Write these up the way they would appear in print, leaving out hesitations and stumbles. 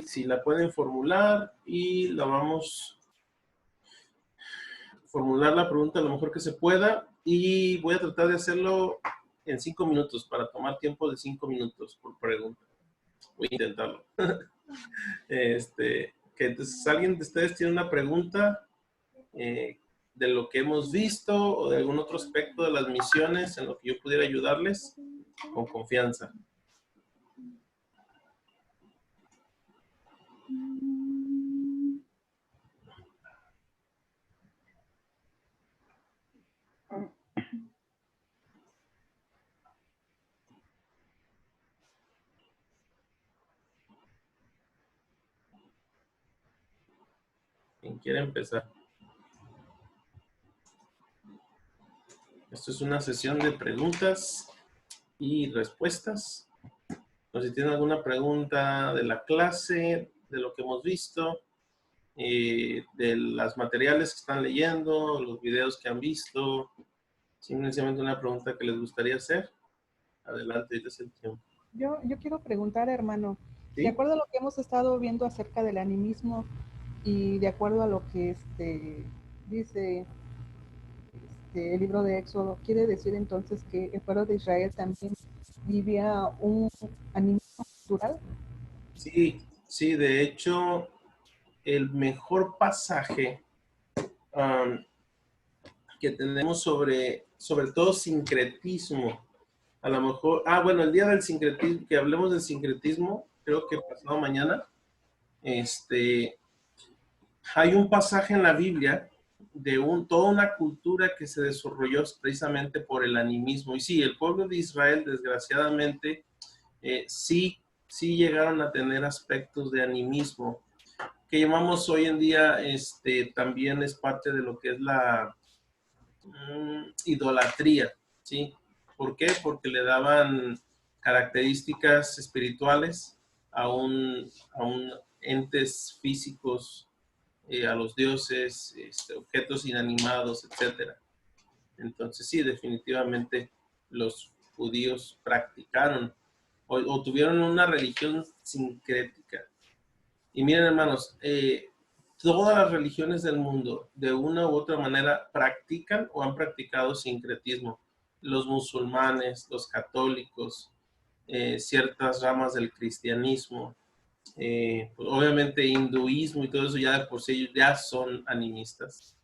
si la pueden formular y la vamos a formular la pregunta lo mejor que se pueda y voy a tratar de hacerlo en 5 minutos para tomar tiempo de 5 minutos por pregunta. Voy a intentarlo. Que entonces alguien de ustedes tiene una pregunta de lo que hemos visto o de algún otro aspecto de las misiones en lo que yo pudiera ayudarles con confianza. ¿Quién quiere empezar? Esto es una sesión de preguntas y respuestas. O si tienen alguna pregunta de la clase, de lo que hemos visto, de los materiales que están leyendo, los videos que han visto, simplemente una pregunta que les gustaría hacer. Adelante, ahorita es el tiempo. Yo quiero preguntar, hermano, ¿Sí? de acuerdo a lo que hemos estado viendo acerca del animismo y de acuerdo a lo que dice el libro de Éxodo, ¿quiere decir entonces que el pueblo de Israel también vivía un animismo cultural? Sí, sí, de hecho, el mejor pasaje que tenemos sobre todo sincretismo, a lo mejor, bueno, el día del sincretismo, que hablemos del sincretismo, creo que pasado mañana, hay un pasaje en la Biblia de toda una cultura que se desarrolló precisamente por el animismo. Y sí, el pueblo de Israel, desgraciadamente, sí llegaron a tener aspectos de animismo, que llamamos hoy en día, también es parte de lo que es la idolatría, ¿sí? ¿Por qué? Porque le daban características espirituales a entes físicos, a los dioses, objetos inanimados, etcétera. Entonces sí, definitivamente los judíos practicaron o tuvieron una religión sincrética. Y miren, hermanos, todas las religiones del mundo, de una u otra manera, practican o han practicado sincretismo. Los musulmanes, los católicos, ciertas ramas del cristianismo, pues obviamente hinduismo y todo eso ya de por sí ellos ya son animistas.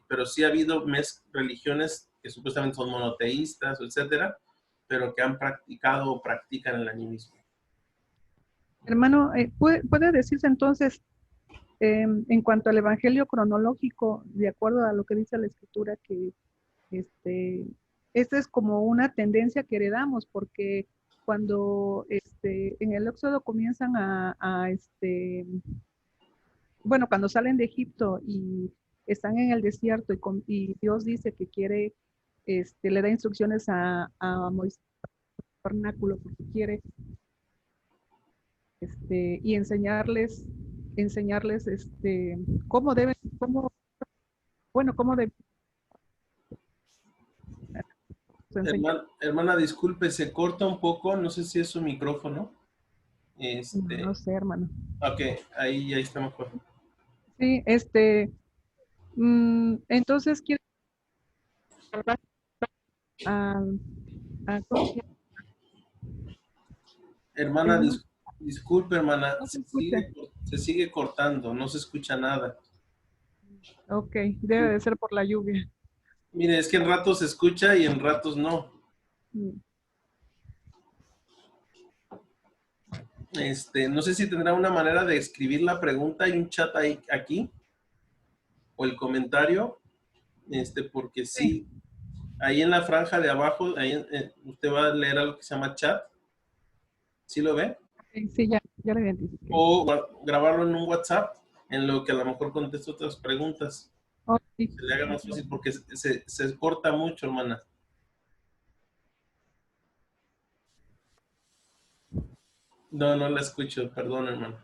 Pero sí ha habido religiones que supuestamente son monoteístas, etcétera, pero que han practicado o practican el animismo. Hermano, ¿puede decirse entonces, en cuanto al evangelio cronológico, de acuerdo a lo que dice la escritura, que esta es como una tendencia que heredamos, porque cuando en el Éxodo comienzan bueno, cuando salen de Egipto y están en el desierto y Dios dice que quiere, le da instrucciones a Moisés, tabernáculo, porque quiere, y enseñarles, cómo deben, cómo deben Hermana, disculpe, se corta un poco, no sé si es su micrófono. No sé, hermano. Ok, ahí está mejor. Sí, entonces quiero hablar a, Hermana, disculpe, hermana, no se escucha. se sigue cortando, no se escucha nada. Ok, debe de ser por la lluvia. Mire, es que en ratos se escucha y en ratos no. Mm. No sé si tendrá una manera de escribir la pregunta, hay un chat ahí, aquí, o el comentario, porque sí, ahí en la franja de abajo, ahí, usted va a leer algo que se llama chat, ¿sí lo ve? Sí, ya lo identifiqué. O grabarlo en un WhatsApp, en lo que a lo mejor contesto otras preguntas. Oh, sí. Se le haga más fácil porque se corta mucho, hermana. No la escucho, perdón, hermano.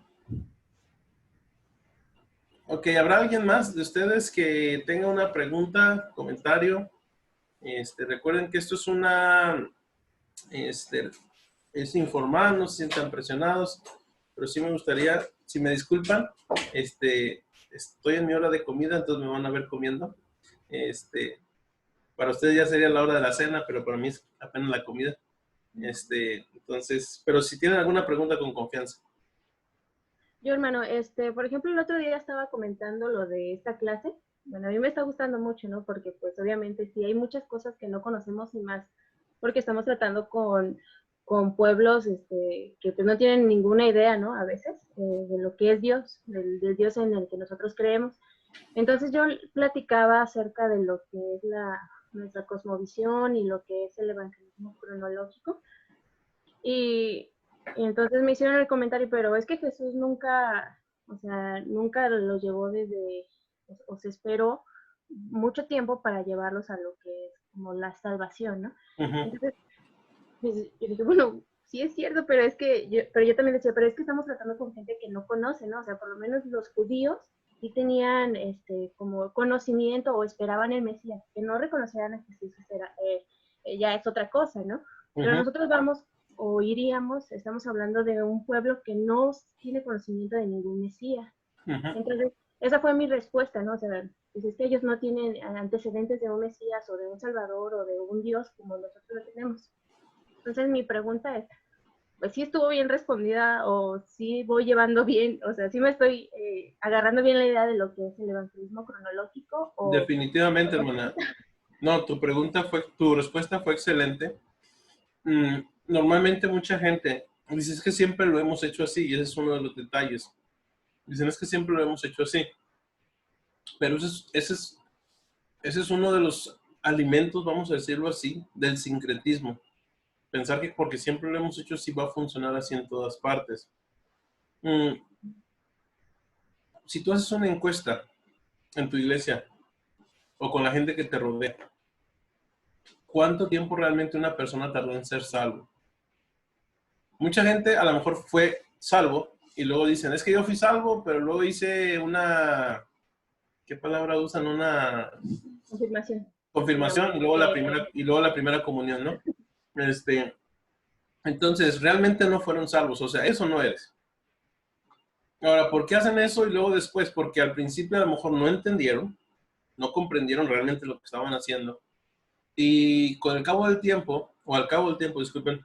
Ok, ¿habrá alguien más de ustedes que tenga una pregunta, comentario? Recuerden que esto es es informal, no se sientan presionados. pero sí me gustaría, si me disculpan, estoy en mi hora de comida, entonces me van a ver comiendo. Para ustedes ya sería la hora de la cena, pero para mí es apenas la comida. Entonces, pero si tienen alguna pregunta, con confianza. Yo, hermano, por ejemplo, el otro día estaba comentando lo de esta clase. Bueno, a mí me está gustando mucho, ¿no? Porque pues obviamente sí hay muchas cosas que no conocemos y más porque estamos tratando con pueblos que pues no tienen ninguna idea, ¿no? A veces de lo que es Dios, del Dios en el que nosotros creemos. Entonces yo platicaba acerca de lo que es nuestra cosmovisión y lo que es el evangelismo cronológico. Y entonces me hicieron el comentario, pero es que Jesús nunca, o sea, nunca los llevó o se esperó mucho tiempo para llevarlos a lo que es como la salvación, ¿no? Entonces, pues, yo dije, bueno, sí es cierto, pero pero yo también decía, pero es que estamos tratando con gente que no conoce, ¿no? O sea, por lo menos los judíos sí tenían como conocimiento o esperaban el Mesías, que no reconocieran a Jesús ya es otra cosa, ¿no? Pero nosotros vamos o iríamos, estamos hablando de un pueblo que no tiene conocimiento de ningún Mesías. Entonces, esa fue mi respuesta, ¿no? O sea, pues es que ellos no tienen antecedentes de un Mesías o de un Salvador o de un Dios como nosotros lo tenemos. Entonces, mi pregunta es, pues sí estuvo bien respondida o sí voy llevando bien, o sea, sí me estoy agarrando bien la idea de lo que es el evangelismo cronológico. Definitivamente, hermana. No, tu respuesta fue excelente. Normalmente mucha gente dice, es que siempre lo hemos hecho así, y ese es uno de los detalles. Dicen, es que siempre lo hemos hecho así. Pero ese es uno de los alimentos, vamos a decirlo así, del sincretismo. Pensar que porque siempre lo hemos hecho así va a funcionar así en todas partes. Si tú haces una encuesta en tu iglesia o con la gente que te rodea, ¿cuánto tiempo realmente una persona tardó en ser salvo? Mucha gente a lo mejor fue salvo y luego dicen, es que yo fui salvo, pero luego hice ¿qué palabra usan? Una confirmación y luego la primera comunión, ¿no? Entonces, realmente no fueron salvos, o sea, eso no eres. Ahora, ¿por qué hacen eso y luego después? Porque al principio a lo mejor no entendieron, no comprendieron realmente lo que estaban haciendo. Y con el cabo del tiempo, o al cabo del tiempo, disculpen,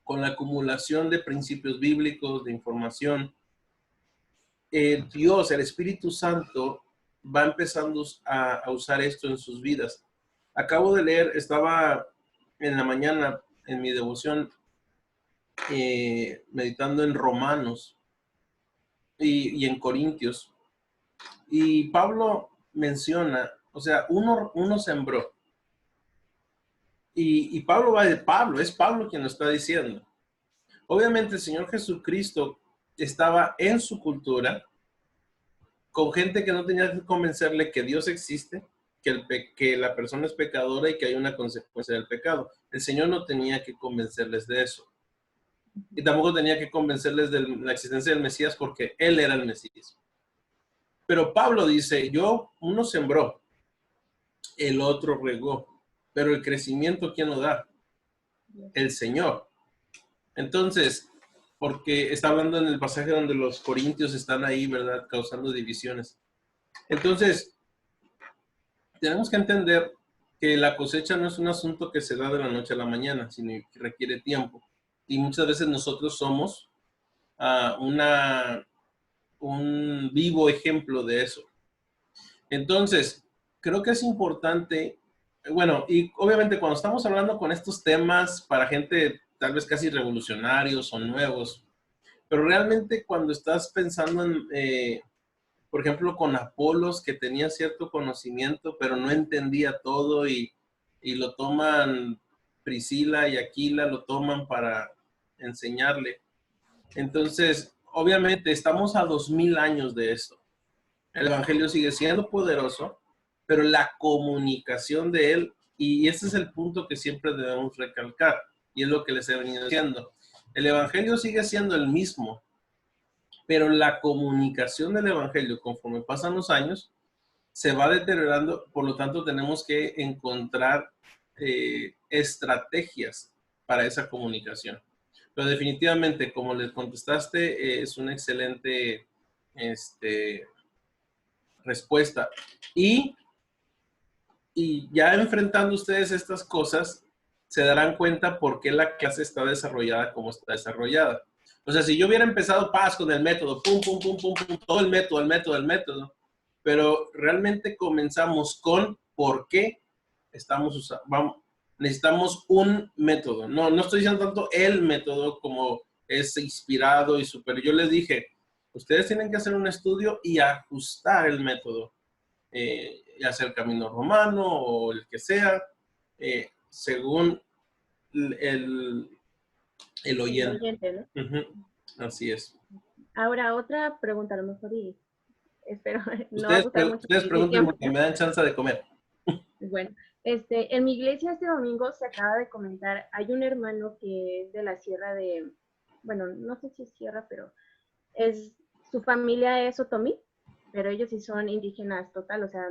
con la acumulación de principios bíblicos, de información, Dios, el Espíritu Santo, va empezando a usar esto en sus vidas. Acabo de leer, estaba en la mañana en mi devoción meditando en Romanos y en Corintios. Y Pablo menciona, o sea, uno sembró. Y Pablo va de Pablo, es Pablo quien lo está diciendo. Obviamente el Señor Jesucristo estaba en su cultura con gente que no tenía que convencerle que Dios existe, que la persona es pecadora y que hay una consecuencia del pecado. El Señor no tenía que convencerles de eso. Y tampoco tenía que convencerles de la existencia del Mesías porque Él era el Mesías. Pero Pablo dice, uno sembró, el otro regó, pero el crecimiento, ¿quién lo da? El Señor. Entonces, porque está hablando en el pasaje donde los corintios están ahí, ¿verdad? Causando divisiones. Entonces, tenemos que entender que la cosecha no es un asunto que se da de la noche a la mañana, sino que requiere tiempo. Y muchas veces nosotros somos un vivo ejemplo de eso. Entonces, creo que es importante, bueno, y obviamente cuando estamos hablando con estos temas para gente tal vez casi revolucionarios o nuevos, pero realmente cuando estás pensando en, por ejemplo, con Apolos, que tenía cierto conocimiento, pero no entendía todo y lo toman Priscila y Aquila, lo toman para enseñarle. Entonces, obviamente estamos a 2000 años de esto. El Evangelio sigue siendo poderoso, pero la comunicación de él, y ese es el punto que siempre debemos recalcar, y es lo que les he venido diciendo. El Evangelio sigue siendo el mismo, pero la comunicación del Evangelio, conforme pasan los años, se va deteriorando, por lo tanto tenemos que encontrar estrategias para esa comunicación. Pero definitivamente, como les contestaste, es una excelente respuesta. Y ya enfrentando ustedes estas cosas, se darán cuenta por qué la clase está desarrollada como está desarrollada. O sea, si yo hubiera empezado con el método, pum, pum, pum, pum, pum, todo el método, pero realmente comenzamos con por qué estamos usando, necesitamos un método. No estoy diciendo tanto el método como es inspirado y súper. Yo les dije, ustedes tienen que hacer un estudio y ajustar el método. Ya sea el camino romano o el que sea, según el oyente. El oyente, ¿no? Así es. Ahora, otra pregunta, a lo mejor, y espero no Ustedes, abusar mucho ustedes de mi pregunten tiempo. porque me dan chance de comer. Bueno, en mi iglesia este domingo se acaba de comentar, hay un hermano que es de la sierra de, bueno, no sé si es sierra, pero su familia es otomí, pero ellos sí son indígenas total, o sea,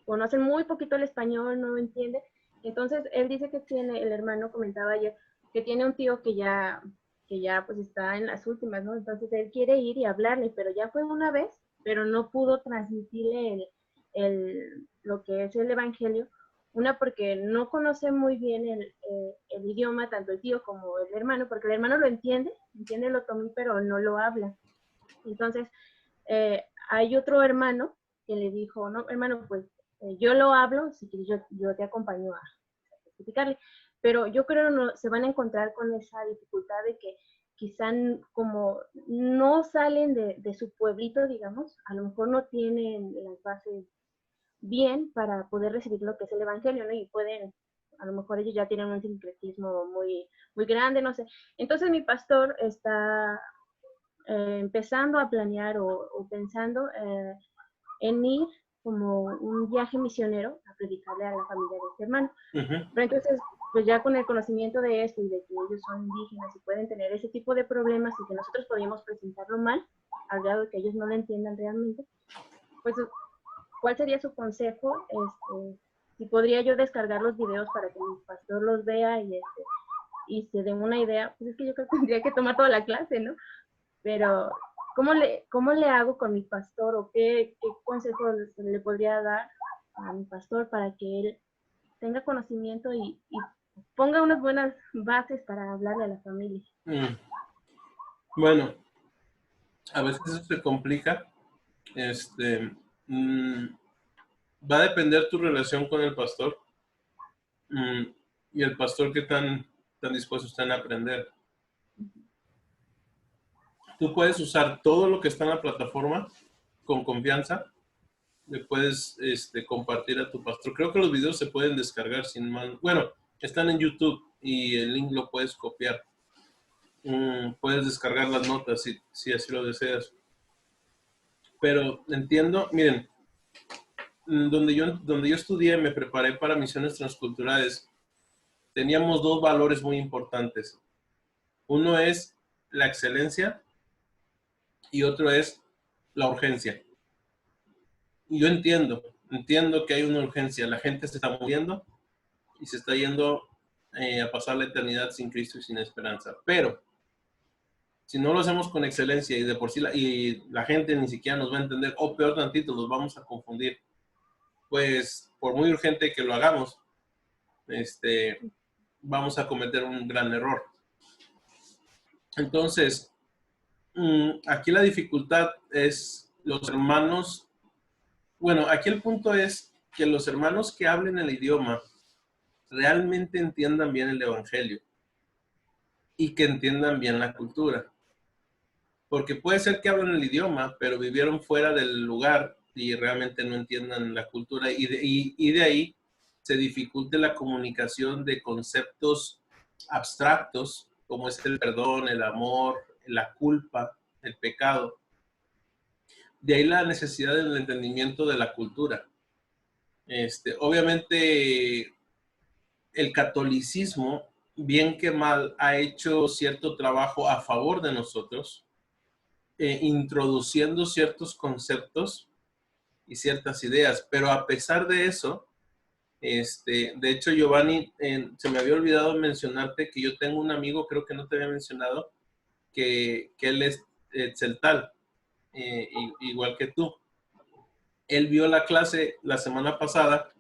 conocen muy poquito el español, no entiende. Entonces, él dice que el hermano comentaba ayer, que tiene un tío que ya pues está en las últimas, ¿no? Entonces, él quiere ir y hablarle, pero ya fue una vez, pero no pudo transmitirle lo que es el evangelio. Una, porque no conoce muy bien el idioma, tanto el tío como el hermano, porque el hermano lo entiende el otomí, pero no lo habla. Entonces, hay otro hermano que le dijo, no, hermano, pues yo lo hablo, si quieres yo te acompaño a explicarle. Pero yo creo no se van a encontrar con esa dificultad de que quizá como no salen de su pueblito, digamos, a lo mejor no tienen las bases bien para poder recibir lo que es el evangelio, ¿no? Y pueden, a lo mejor ellos ya tienen un sincretismo muy, muy grande, no sé. Entonces mi pastor está empezando a planear o pensando en ir como un viaje misionero a predicarle a la familia de este hermano. Pero entonces, pues ya con el conocimiento de esto y de que ellos son indígenas y pueden tener ese tipo de problemas y que nosotros podríamos presentarlo mal, al grado de que ellos no lo entiendan realmente, pues, ¿cuál sería su consejo? Si podría yo descargar los videos para que mi pastor los vea y se den una idea, pues es que yo creo que tendría que tomar toda la clase, ¿no? Pero, ¿cómo le hago con mi pastor o qué consejo le podría dar a mi pastor para que él tenga conocimiento y ponga unas buenas bases para hablarle a la familia? Bueno, a veces eso se complica. Va a depender tu relación con el pastor y el pastor qué tan dispuesto está en aprender. Tú puedes usar todo lo que está en la plataforma con confianza. Le puedes compartir a tu pastor. Creo que los videos se pueden descargar sin más. Bueno, están en YouTube y el link lo puedes copiar. Puedes descargar las notas si así lo deseas. Pero entiendo, miren, donde yo estudié, me preparé para misiones transculturales, teníamos dos valores muy importantes. Uno es la excelencia y otro es la urgencia. Y yo entiendo que hay una urgencia. La gente se está muriendo y se está yendo a pasar la eternidad sin Cristo y sin esperanza. Pero si no lo hacemos con excelencia y de por sí la gente ni siquiera nos va a entender, o peor tantito, los vamos a confundir, pues por muy urgente que lo hagamos, vamos a cometer un gran error. Entonces, aquí la dificultad es los hermanos. Bueno, aquí el punto es que los hermanos que hablen el idioma realmente entiendan bien el evangelio y que entiendan bien la cultura. Porque puede ser que hablen el idioma, pero vivieron fuera del lugar y realmente no entiendan la cultura y de ahí se dificulte la comunicación de conceptos abstractos como es el perdón, el amor, la culpa, el pecado. De ahí la necesidad del entendimiento de la cultura. Obviamente el catolicismo, bien que mal, ha hecho cierto trabajo a favor de nosotros, introduciendo ciertos conceptos y ciertas ideas, pero a pesar de eso, De hecho, Giovanni, se me había olvidado mencionarte que yo tengo un amigo, creo que no te había mencionado, que él es celtal, igual que tú. Él vio la clase la semana pasada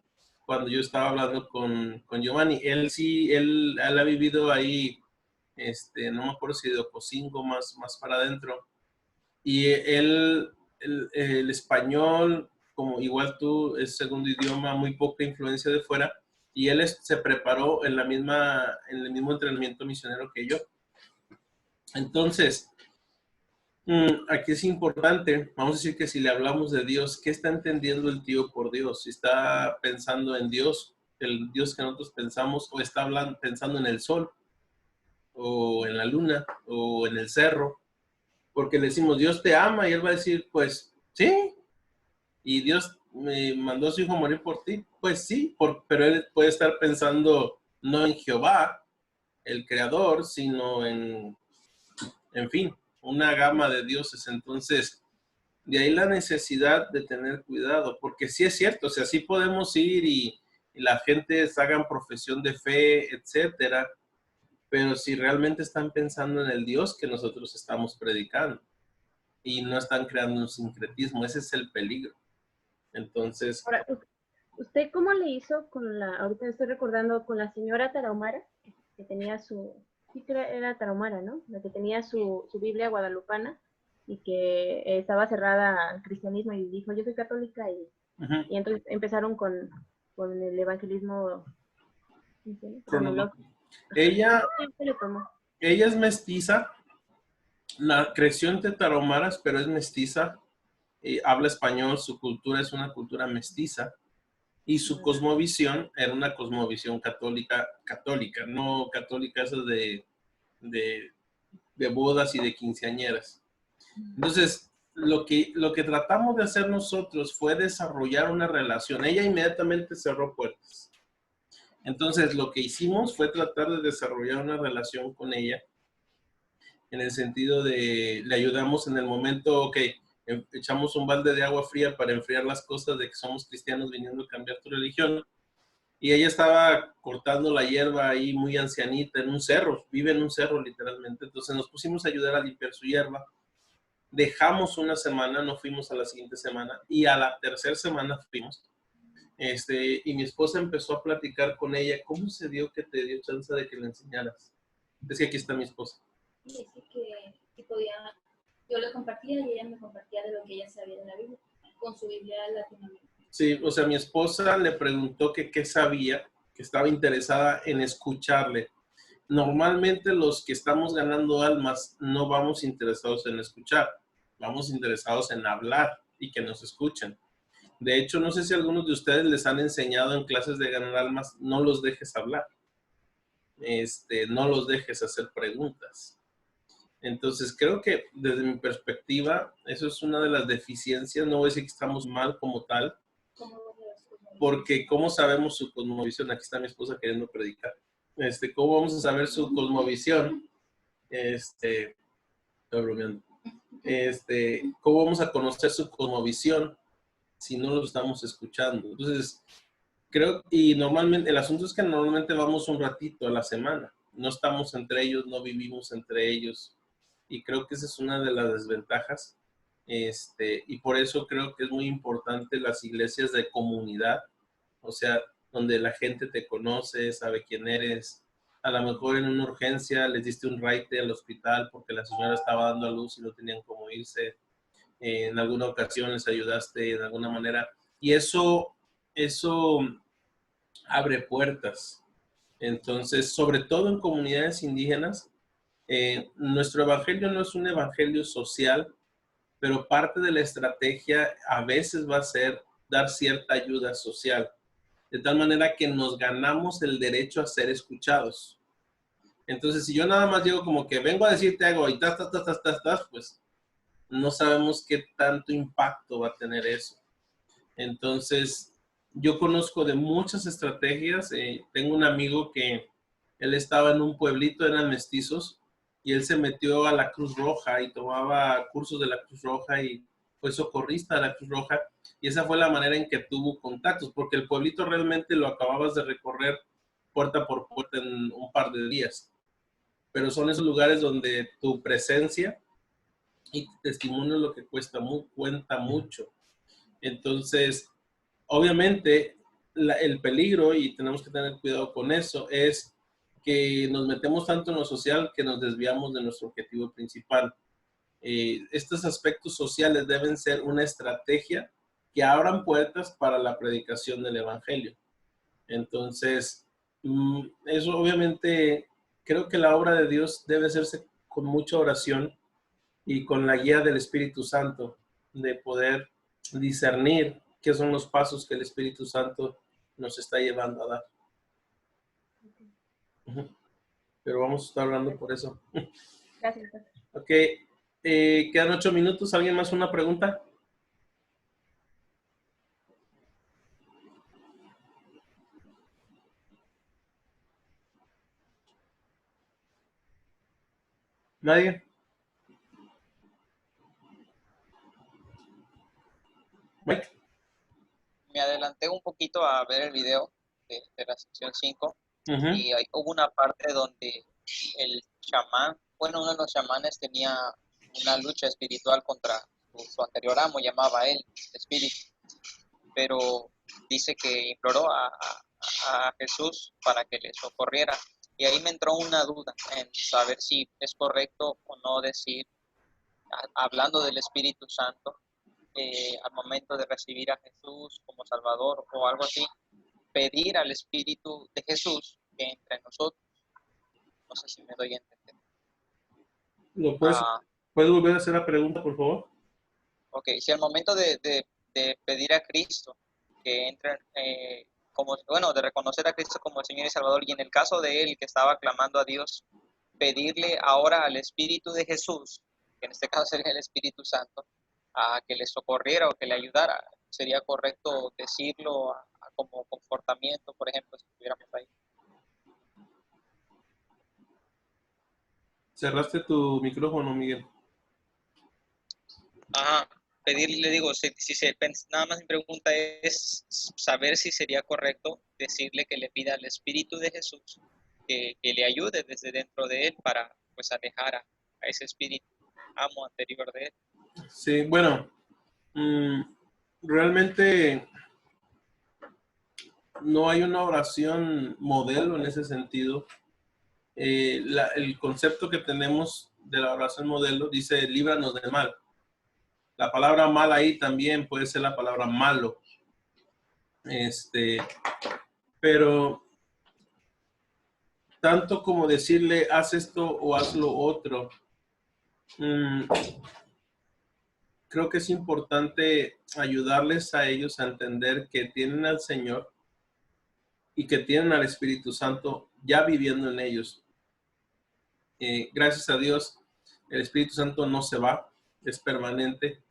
cuando yo estaba hablando con Giovanni. Él sí, él ha vivido ahí, no me acuerdo si de Ocosingo más para adentro. Y él, el español, como igual tú, es segundo idioma, muy poca influencia de fuera. Y él se preparó en en el mismo entrenamiento misionero que yo. Entonces, aquí es importante, vamos a decir que si le hablamos de Dios, ¿qué está entendiendo el tío por Dios? Si está pensando en Dios, el Dios que nosotros pensamos, o está pensando en el sol, o en la luna, o en el cerro, porque le decimos, Dios te ama, y él va a decir, pues, sí, y Dios me mandó a su hijo a morir por ti, pues sí, pero él puede estar pensando no en Jehová, el creador, sino en fin, una gama de dioses. Entonces, de ahí la necesidad de tener cuidado, porque sí es cierto, o sea, sí podemos ir y la gente hagan profesión de fe, etcétera, pero si realmente están pensando en el Dios que nosotros estamos predicando y no están creando un sincretismo, ese es el peligro. Entonces, Ahora, ¿usted cómo le hizo con ahorita estoy recordando, con la señora Tarahumara, que tenía sí que era Tarahumara, ¿no? La que tenía su Biblia guadalupana y que estaba cerrada al cristianismo y dijo, yo soy católica y entonces empezaron con el evangelismo cronológico. Ella ¿Qué le tomó? es mestiza, creció entre tarahumaras, pero es mestiza, habla español, su cultura es una cultura mestiza. Y su cosmovisión era una cosmovisión católica, no católica esa de bodas y de quinceañeras. Entonces, lo que tratamos de hacer nosotros fue desarrollar una relación. Ella inmediatamente cerró puertas. Entonces, lo que hicimos fue tratar de desarrollar una relación con ella en el sentido de, le ayudamos en el momento, ok, echamos un balde de agua fría para enfriar las cosas de que somos cristianos viniendo a cambiar tu religión. Y ella estaba cortando la hierba ahí muy ancianita en un cerro, vive en un cerro literalmente. Entonces nos pusimos a ayudar a limpiar su hierba. Dejamos una semana, no fuimos a la siguiente semana y a la tercera semana fuimos. Y mi esposa empezó a platicar con ella. ¿Cómo se dio que te dio chance de que le enseñaras? Es que aquí está mi esposa. Sí, que podía, yo le compartía y ella me compartía de lo que ella sabía de la Biblia, con su Biblia latinoamericana. Sí, o sea, mi esposa le preguntó que qué sabía, que estaba interesada en escucharle. Normalmente los que estamos ganando almas no vamos interesados en escuchar, vamos interesados en hablar y que nos escuchen. De hecho, no sé si algunos de ustedes les han enseñado en clases de ganar almas, no los dejes hablar, no los dejes hacer preguntas. Entonces, creo que desde mi perspectiva, eso es una de las deficiencias. No voy a decir que estamos mal como tal, porque ¿cómo sabemos su cosmovisión? Aquí está mi esposa queriendo predicar. ¿Cómo vamos a saber su cosmovisión? Estoy bromeando. ¿Cómo vamos a conocer su cosmovisión si no lo estamos escuchando? Entonces, creo, y normalmente, el asunto es que normalmente vamos un ratito a la semana. No estamos entre ellos, no vivimos entre ellos. Y creo que esa es una de las desventajas. Y por eso creo que es muy importante las iglesias de comunidad, o sea, donde la gente te conoce, sabe quién eres. A lo mejor en una urgencia les diste un raite al hospital porque la señora estaba dando a luz y no tenían cómo irse. En alguna ocasión les ayudaste de alguna manera. Y eso abre puertas. Entonces, sobre todo en comunidades indígenas, nuestro evangelio no es un evangelio social, pero parte de la estrategia a veces va a ser dar cierta ayuda social, de tal manera que nos ganamos el derecho a ser escuchados. Entonces, si yo nada más llego como que vengo a decirte algo y pues no sabemos qué tanto impacto va a tener eso. Entonces, yo conozco de muchas estrategias. Tengo un amigo que él estaba en un pueblito, eran mestizos, y él se metió a la Cruz Roja y tomaba cursos de la Cruz Roja y fue socorrista de la Cruz Roja, y esa fue la manera en que tuvo contactos, porque el pueblito realmente lo acababas de recorrer puerta por puerta en un par de días, pero son esos lugares donde tu presencia y tu testimonio es lo que cuenta mucho. Entonces, obviamente, el peligro, y tenemos que tener cuidado con eso, es que nos metemos tanto en lo social que nos desviamos de nuestro objetivo principal. Estos aspectos sociales deben ser una estrategia que abran puertas para la predicación del evangelio. Entonces, eso obviamente, creo que la obra de Dios debe hacerse con mucha oración y con la guía del Espíritu Santo, de poder discernir qué son los pasos que el Espíritu Santo nos está llevando a dar. Pero vamos a estar hablando por eso. Gracias. Ok, quedan 8 minutos. ¿Alguien más una pregunta? ¿Nadie? Mike. Me adelanté un poquito a ver el video de la sección 5 y hubo una parte donde el chamán, bueno, uno de los chamanes tenía una lucha espiritual contra su anterior amo, llamaba a él espíritu, pero dice que imploró a Jesús para que le socorriera. Y ahí me entró una duda en saber si es correcto o no decir, hablando del Espíritu Santo, al momento de recibir a Jesús como Salvador o algo así, pedir al Espíritu de Jesús que entre en nosotros. No sé si me doy a entender. ¿Puedes volver a hacer la pregunta, por favor? Ok, si al momento de pedir a Cristo que entre, de reconocer a Cristo como Señor y Salvador, y en el caso de él que estaba clamando a Dios, pedirle ahora al Espíritu de Jesús, que en este caso sería el Espíritu Santo, a que le socorriera o que le ayudara, sería correcto decirlo como confortamiento, por ejemplo, si estuviéramos ahí. Cerraste tu micrófono, Miguel. Ajá, pedirle, digo, nada más mi pregunta es saber si sería correcto decirle que le pida al Espíritu de Jesús que le ayude desde dentro de él para pues alejar a ese espíritu amo anterior de él. Sí, bueno, realmente no hay una oración modelo en ese sentido. El concepto que tenemos de la oración modelo dice, líbranos del mal. La palabra mal ahí también puede ser la palabra malo. Pero tanto como decirle, haz esto o haz lo otro, creo que es importante ayudarles a ellos a entender que tienen al Señor y que tienen al Espíritu Santo ya viviendo en ellos. Gracias a Dios, el Espíritu Santo no se va, es permanente.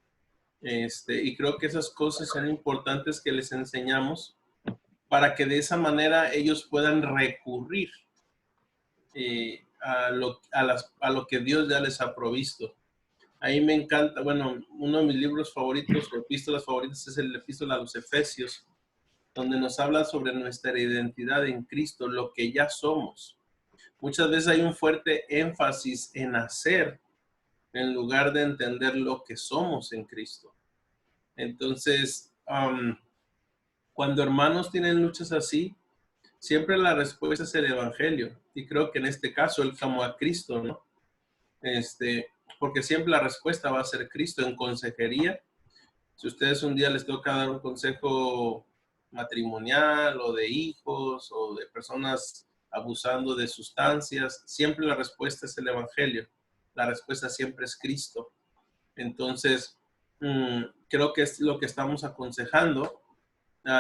Y creo que esas cosas son importantes que les enseñamos para que de esa manera ellos puedan recurrir a lo que Dios ya les ha provisto. Ahí me encanta, bueno, uno de mis libros favoritos o epístolas favoritas es el epístola a los Efesios, donde nos habla sobre nuestra identidad en Cristo, lo que ya somos. Muchas veces hay un fuerte énfasis en hacer en lugar de entender lo que somos en Cristo. Entonces, cuando hermanos tienen luchas así, siempre la respuesta es el Evangelio. Y creo que en este caso él clamó a Cristo, ¿no? Porque siempre la respuesta va a ser Cristo en consejería. Si ustedes un día les toca dar un consejo matrimonial o de hijos o de personas abusando de sustancias, siempre la respuesta es el Evangelio. La respuesta siempre es Cristo. Entonces, creo que es lo que estamos aconsejando.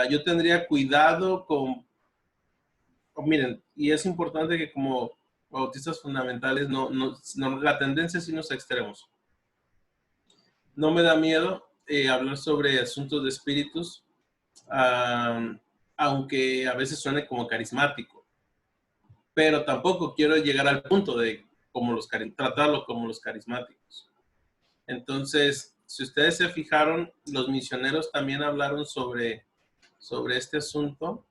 Yo tendría cuidado miren, y es importante que como bautistas fundamentales, la tendencia es irnos a extremos. No me da miedo hablar sobre asuntos de espíritus, aunque a veces suene como carismático, pero tampoco quiero llegar al punto de tratarlo como los carismáticos. Entonces, si ustedes se fijaron, los misioneros también hablaron sobre este asunto.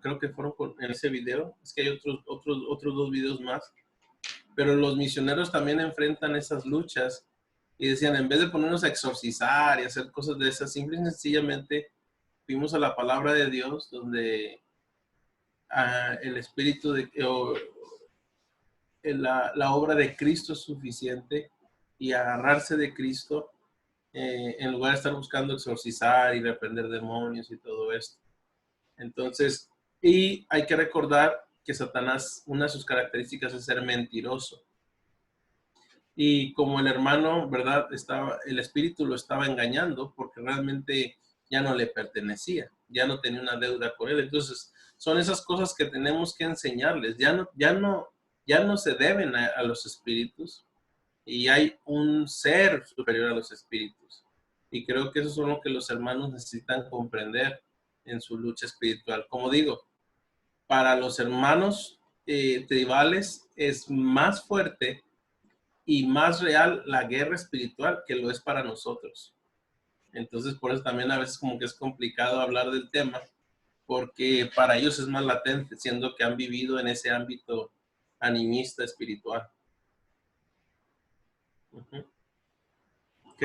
Creo que fueron en ese video. Es que hay otros 2 videos más. Pero los misioneros también enfrentan esas luchas y decían, en vez de ponernos a exorcizar y hacer cosas de esas, simple y sencillamente fuimos a la palabra de Dios, donde el espíritu la obra de Cristo es suficiente, y agarrarse de Cristo en lugar de estar buscando exorcizar y reprender demonios y todo esto. Entonces, y hay que recordar que Satanás, una de sus características es ser mentiroso. Y como el hermano, ¿verdad? El espíritu lo estaba engañando porque realmente ya no le pertenecía, ya no tenía una deuda con él. Entonces, son esas cosas que tenemos que enseñarles. Ya no se deben a los espíritus, y hay un ser superior a los espíritus. Y creo que eso es lo que los hermanos necesitan comprender en su lucha espiritual. Como digo, para los hermanos tribales es más fuerte y más real la guerra espiritual que lo es para nosotros. Entonces, por eso también a veces como que es complicado hablar del tema, porque para ellos es más latente, siendo que han vivido en ese ámbito animista espiritual. Ok,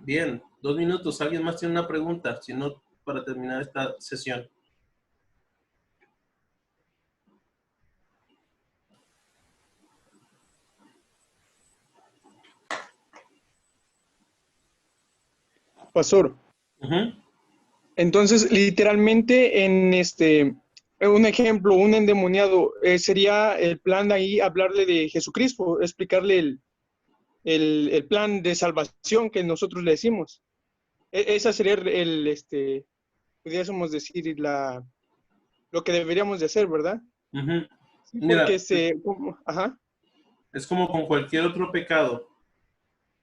bien, 2 minutos. ¿Alguien más tiene una pregunta? Si no, para terminar esta sesión. Pastor. Entonces, literalmente en un ejemplo, un endemoniado, sería el plan ahí hablarle de Jesucristo, explicarle el plan de salvación que nosotros le decimos. Esa sería pudiésemos decir lo que deberíamos de hacer, ¿verdad? Sí, mira, porque es como con cualquier otro pecado.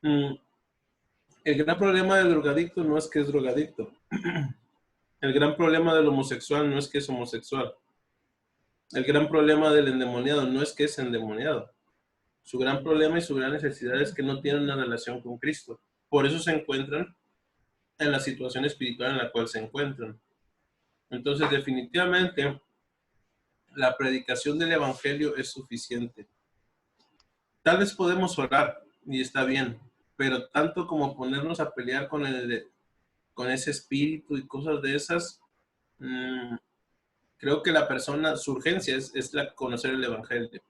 El gran problema del drogadicto no es que es drogadicto. El gran problema del homosexual no es que es homosexual. El gran problema del endemoniado no es que es endemoniado. Su gran problema y su gran necesidad es que no tienen una relación con Cristo. Por eso se encuentran en la situación espiritual en la cual se encuentran. Entonces, definitivamente, la predicación del evangelio es suficiente. Tal vez podemos orar y está bien, pero tanto como ponernos a pelear con ese espíritu y cosas de esas, creo que la persona, su urgencia es conocer el evangelio.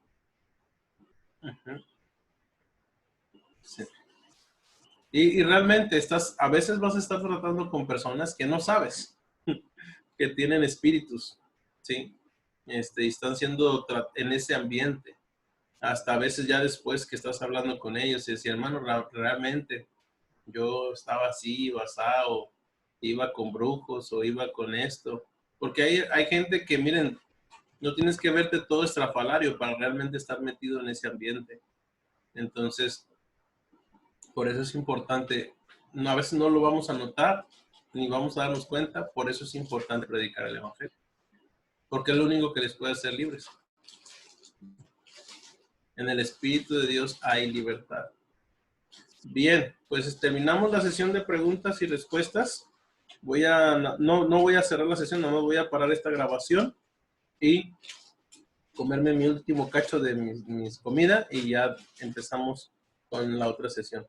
Sí. Y realmente a veces vas a estar tratando con personas que no sabes que tienen espíritus, ¿sí? Y están siendo en ese ambiente. Hasta a veces ya después que estás hablando con ellos y decir, hermano, realmente yo estaba así o asado, iba con brujos o iba con esto. Porque hay gente que, miren, no tienes que verte todo estrafalario para realmente estar metido en ese ambiente. Entonces, por eso es importante. A veces no lo vamos a notar ni vamos a darnos cuenta. Por eso es importante predicar el evangelio. Porque es lo único que les puede hacer libres. En el Espíritu de Dios hay libertad. Bien, pues terminamos la sesión de preguntas y respuestas. No voy a cerrar la sesión, no voy a parar esta grabación y comerme mi último cacho de mis comida y ya empezamos con la otra sesión.